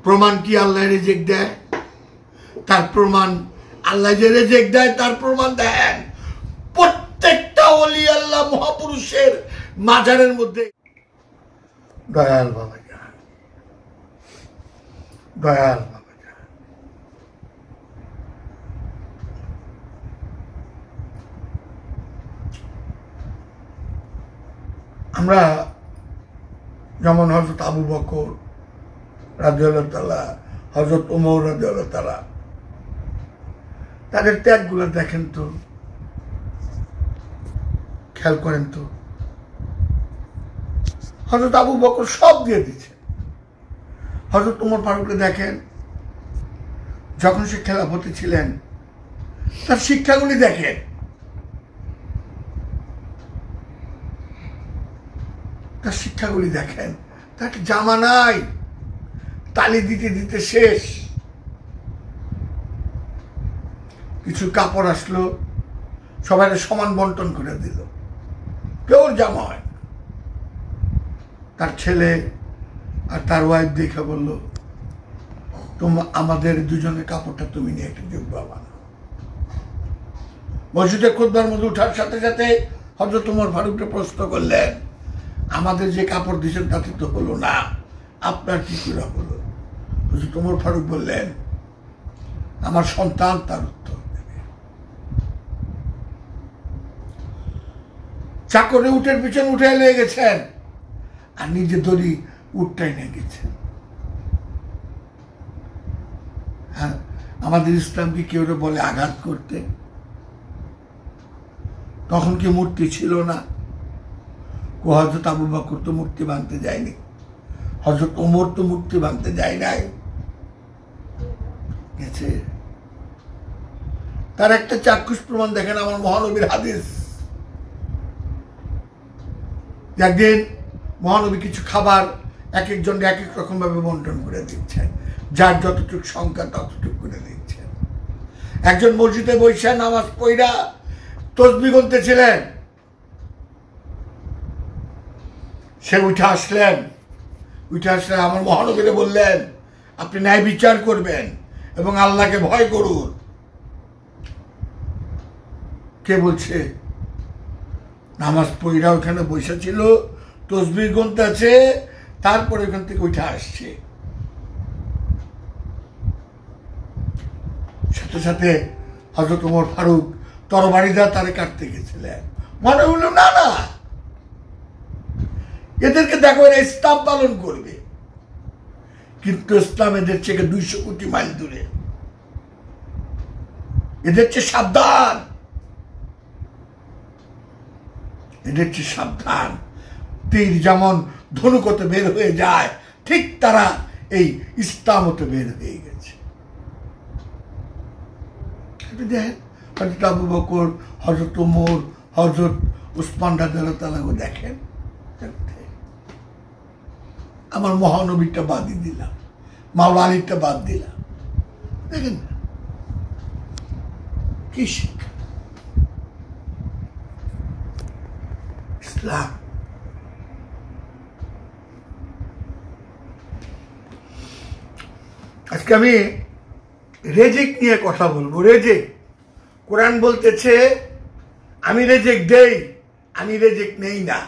প্রমাণ কি আল্লাহ রিজিক দেয়? তার প্রমাণ আল্লাহ যে রিজিক দেয় তার প্রমাণ দেন প্রত্যেকটা ওলি আল্লাহ মহাপুরুষের মাজারের মধ্যে। দয়াল বাবা জান, দয়াল বাবা জান, আমরা যেমন হযরত আবু বকর রাদিয়াল্লাহু তাআলা, হযরত ওমর রাদিয়াল্লাহু তাআলা, তাদের ত্যাগগুলো দেখেন তো, খেয়াল করেন তো। হযরত আবু বকর সব দিয়ে দিচ্ছে। হযরত ওমর ফারুককে দেখেন, যখন সে খেলাফতে ছিলেন তার শিক্ষাগুলি দেখেন, তার শিক্ষাগুলি দেখেন। তার জামা নাই, তালি দিতে দিতে শেষ। কিছু কাপড় আসলো, সবাই সমান বন্টন করে দিল, কেউ জামা হয়। তার ছেলে আর তার ওয়াইফ দেখে বলল, আমাদের দুজনের কাপড়টা তুমি নিয়ে একটা যোগ্যা বানাও। মসজিদে খুতবার মধ্যে উঠার সাথে সাথে হযরত ওমর ফারুককে প্রশ্ন করলেন, আমাদের যে কাপড় দিয়েছেন তাতে তো হলো না, আপনার কি করে হলো? হযরত ওমর ফারুক বললেন, আমার সন্তান তার উত্তর দেবে। চাকরে উটের পিছনে উঠে লেগে গেছেন আর নিজে দড়ি উটটাই নিয়ে গেছেন। হ্যাঁ, আমাদের ইসলামকে কেউ বলে আঘাত করতে। তখন কি মূর্তি ছিল না? হযরত আবু বকর তো মূর্তি ভাঙতে যায়নি, হযরত ওমর তো মূর্তি ভাঙতে যায় নাই, গেছে। তার একটা চাক্ষুষ প্রমাণ দেখেন আমার মহানবীর হাদিস। একদিন মহানবী কিছু খাবার এক একজনকে এক এক রকম ভাবে বন্টন করে দিচ্ছেন, যার যতটুক সংখ্যা ততটুক করে দিচ্ছেন। একজন মসজিদে বসে নামাজ পড়া তসবিহ গুনতেছিলেন, সে উঠে আসলেন আমার মহানবীরে বললেন, আপনি ন্যায় বিচার করবেন এবং আল্লাহকে ভয় করুন। কে বলছে? নামাজ পড়া ওখানে বসে ছিল, তসবিহ গুনতেছে, তারপরে ওখান থেকে উঠে আসছে। সাথে সাথে হযরত ওমর ফারুক তরবারি দিয়ে তারে কাটতে গেছিলেন। মনে হলো না না, এদেরকে দেখো এরা ইসলাম পালন করবে, কিন্তু ইসলাম এদের থেকে 200 কোটি মাইল দূরে। এদের চেয়ে সাবধান, এদের চেয়ে সাবধান। তীর যেমন ধনুকতে বের হয়ে যায়, ঠিক তারা এই ইসলামতে বের হয়ে গেছে। দেখেন হযরত আবু বকর, হযরত ওমর, হযরত উসমান রাদিয়াল্লাহু তাআলা দেখেন। আমার মহানবীটা বাদই দিলাম, মাওলা আলীটা বাদ দিলাম। দেখেন কি শিক্ষা ইসলাম। আজকে আমি রেজিক নিয়ে কথা বলবো। রেজিক, কোরআন বলতেছে আমি রেজিক দেই, আমি রেজিক নেই না।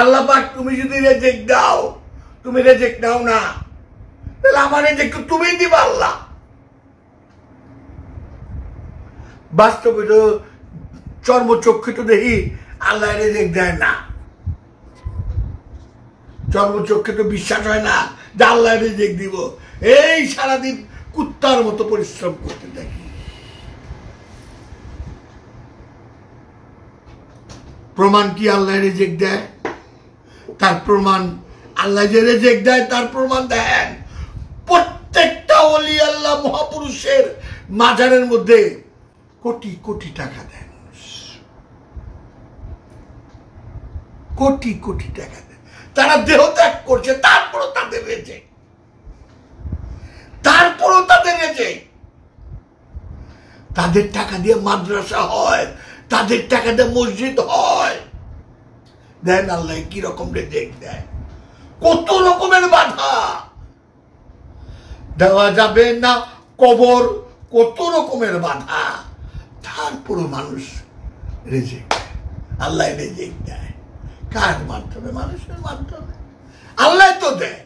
আল্লাহ পাক তুমি যদি রেজিক দাও, তুমি রেজিক দাও না, তাহলে আমার রেজিক তুমি দিবা আল্লাহ। বাস্তবে তো চর্মচক্ষু তো দেখি আল্লাহ রেজিক দেয় না, চর্মচক্ষে তো বিশ্বাস হয় না যে আল্লাহ রেজিক দিব। এই সারাদিন কুত্তার মতো পরিশ্রম করতে থাকি। প্রমাণ কি আল্লাহ রেজিক দেয়? তার প্রমাণ আল্লাহ যে রেজিক দেয় তার প্রমাণ দেন প্রত্যেকটা ওলি আল্লাহ মহাপুরুষের মাজারের মধ্যে কোটি কোটি টাকা দেন, কোটি কোটি টাকা দেন। তারা দেহ ত্যাগ করছে, তারপরও তাদের রেজিক, তারপরও তাদের রেজিক। তাদের টাকা দিয়ে মাদ্রাসা হয়, তাদের টাকা দিয়ে মসজিদ হয়। দেন আল্লাহ কি রকম রেজিক দেয়, কত রকমের বাধা। দেওয়া যাবে না কবর, কত রকমের বাধা, তারপরও মানুষ রেজেক্ট দেয়। আল্লাহ রেজেক্ট দেয় কার মাধ্যমে? মানুষের মাধ্যমে। আল্লাহ তো দেয়।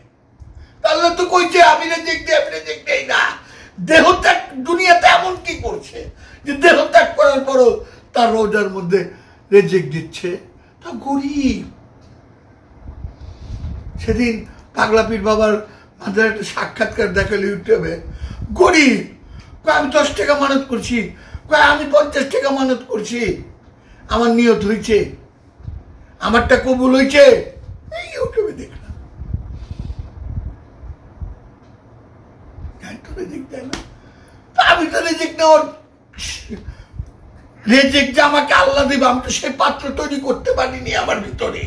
আল্লাহ তো কইছে আমি রেজেক্ট দিই, আমি রেজেক্ট দেই না। দেহ ত্যাগ দুনিয়াতে এমন কি করছে যে দেহ ত্যাগ করার পরও তার রোজার মধ্যে রেজেক্ট দিচ্ছে? তা গরিব। সেদিন পাগলা পীর বাবার মাঝে একটা সাক্ষাৎকার দেখালে ইউটিউবে, গরিব, আমি 10 টাকা মানত করছি, আমি 50 টাকা মানত করছি, আমার নিয়ত হয়েছে, আমারটা কবুল হয়েছে। এই ইউটিউবে দেখলাম। আমি তো রেজেক্ট নেওয়ার, রেজেক্ট যে আমাকে আল্লাহ দিবে, আমি তো সেই পাত্র তৈরি করতে পারিনি আমার ভিতরে।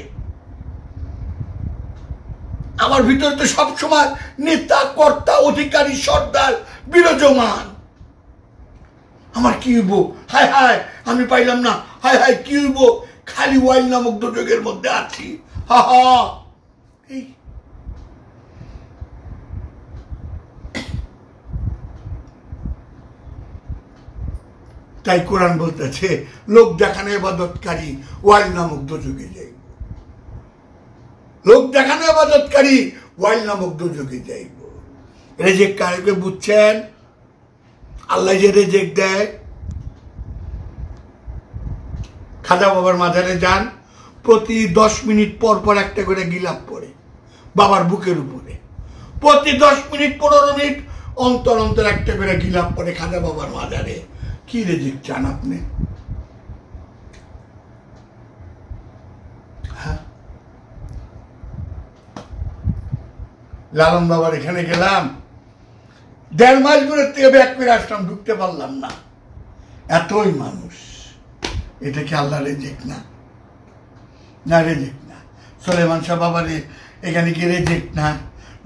আমার ভিতরে তো সবসময় নেতা, কর্তা, অধিকারী, সর্দার বিরাজমান। আমার কি হইব? হায় হায় আমি পাইলাম না, হায় হায় কি হইব? খালি ওয়াইল নামক দুর্যোগের মধ্যে আছি। হা হা। এই তাই কোরআন বলতেছে লোক দেখানো ইবাদতকারী ওয়াইল নামক দুর্যোগে যাইব। লোক দেখানো ইবাদতকারী ওয়াইল নামক দুর্যোগে যাইব। রেজেক্ট কারকে বুঝছেন? আল্লাহ যে রেজেক্ট দেয়। খাজা বাবার মাজারে যান, প্রতি 10 মিনিট পর পর একটা করে গিলাপ পড়ে বাবার বুকের উপরে। প্রতি 10 মিনিট 15 মিনিট অন্তর অন্তর একটা করে গিলাপ পড়ে খাজা বাবার মাজারে। কি রেজেক্ট চান আপনি? হ্যাঁ, লালন বাবার এখানে গেলাম, 1.5 মাইল দূরের থেকে ব্যাক করে আসলাম, ঢুকতে পারলাম না, এতই মানুষ। এটা কি আল্লাহ রেজেক্ট না? না, রেজেক্ট না। সুলাইমান শাহ বাবার এখানে কি রেজেক্ট না?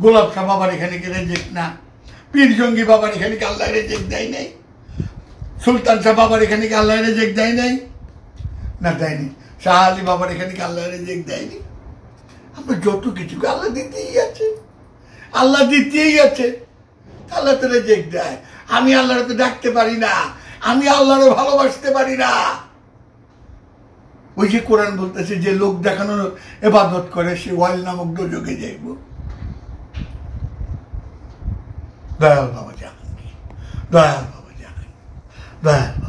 গোলাপ শাহ বাবার এখানে কি রেজেক্ট না? পীর জঙ্গি বাবার এখানে কি আল্লাহ রেজেক্ট দেয় নাই? সুলতান শাহ বাবার এখানে কি আল্লাহ রেজেক্ট দেয় নাই? না, দেয়নি। শাহ আলী বাবার এখানে কি আল্লাহ রেজেক্ট দেয়নি? আমরা যত কিছু আল্লাহ দিতেই আছে, আল্লাহ দিতেই আছে। আল্লাহ তো রেজেক্ট দেয়। আমি আল্লাহর তো ডাকতে পারি না, আমি আল্লাহরে ভালোবাসতে পারি না। ওই যে কোরআন বলতেছে যে লোক দেখানোর ইবাদত করে সে ওয়াইল নামক দুর্যোগে যাইব। দয়াল বাবা জাহাঙ্গীর, দয়াল বাবা জাহাঙ্গীর, দয়াল বাবা।